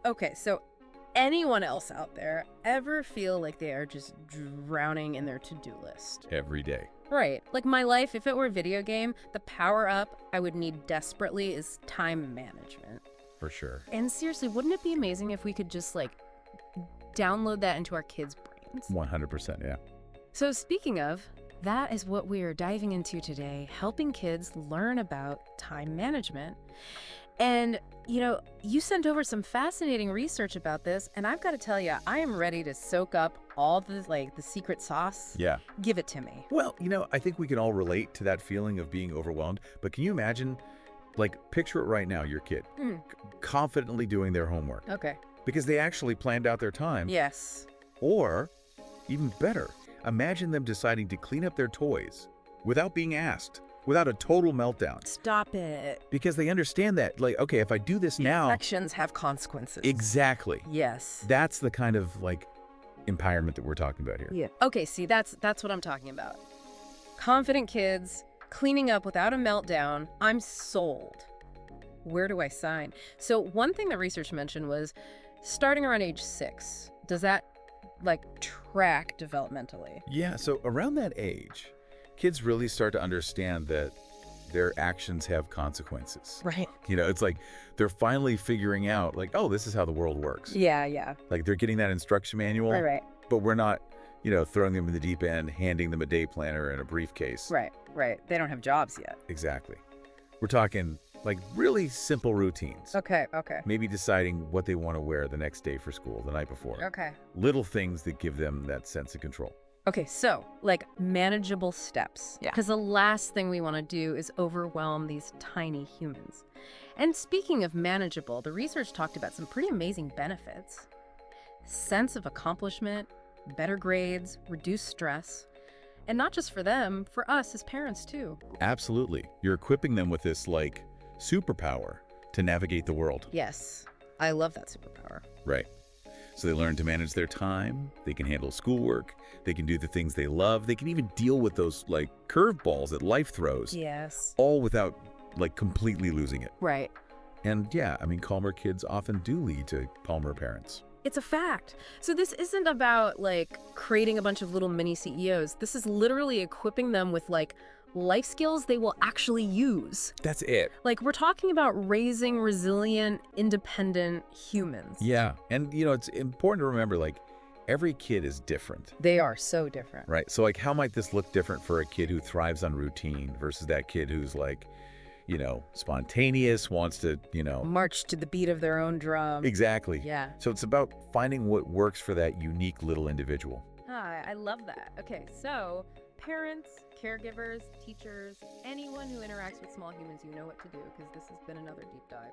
Okay, so anyone else out there ever feel like they are just drowning in their to-do list? Every day. Right. Like my life, if it were a video game, the power up I would need desperately is time management. For sure. And seriously, wouldn't it be amazing if we could just like download that into our kids' brains? 100%, yeah. So speaking of, that is what we are diving into today, helping kids learn about time management. And, you sent over some fascinating research about this, and I've got to tell you, I am ready to soak up all the secret sauce. Yeah. Give it to me. Well, I think we can all relate to that feeling of being overwhelmed, but can you imagine, picture it right now, your kid, confidently doing their homework. Okay. Because they actually planned out their time. Yes. Or, even better, imagine them deciding to clean up their toys without being asked, without a total meltdown. Stop it. Because they understand that, okay, if I do this now... Actions have consequences. Exactly. Yes. That's the kind of, empowerment that we're talking about here. Yeah. Okay, see, that's what I'm talking about. Confident kids, cleaning up without a meltdown. I'm sold. Where do I sign? So one thing that research mentioned was starting around age 6. Does that, track developmentally? Yeah, so around that age, kids really start to understand that their actions have consequences. Right. It's like they're finally figuring out, oh, this is how the world works. Yeah. They're getting that instruction manual. Right. But we're not, throwing them in the deep end, handing them a day planner and a briefcase. Right. They don't have jobs yet. Exactly. We're talking, really simple routines. Okay. Maybe deciding what they want to wear the next day for school, the night before. Okay. Little things that give them that sense of control. Okay, so, manageable steps. Yeah. Because the last thing we want to do is overwhelm these tiny humans. And speaking of manageable, the research talked about some pretty amazing benefits. Sense of accomplishment, better grades, reduced stress. And not just for them, for us as parents, too. Absolutely. You're equipping them with this, superpower to navigate the world. Yes. I love that superpower. Right. So they learn to manage their time, they can handle schoolwork, they can do the things they love, they can even deal with those, curveballs that life throws. Yes. All without, completely losing it. Right. And yeah, calmer kids often do lead to calmer parents. It's a fact. So this isn't about, creating a bunch of little mini CEOs. This is literally equipping them with, life skills they will actually use. That's it. We're talking about raising resilient, independent humans. Yeah. And, it's important to remember, every kid is different. They are so different. Right. So, how might this look different for a kid who thrives on routine versus that kid who's, spontaneous, wants to, march to the beat of their own drum. Exactly. Yeah. So it's about finding what works for that unique little individual. I love that. Okay, so parents, caregivers, teachers, anyone who interacts with small humans, you know what to do, because this has been another deep dive.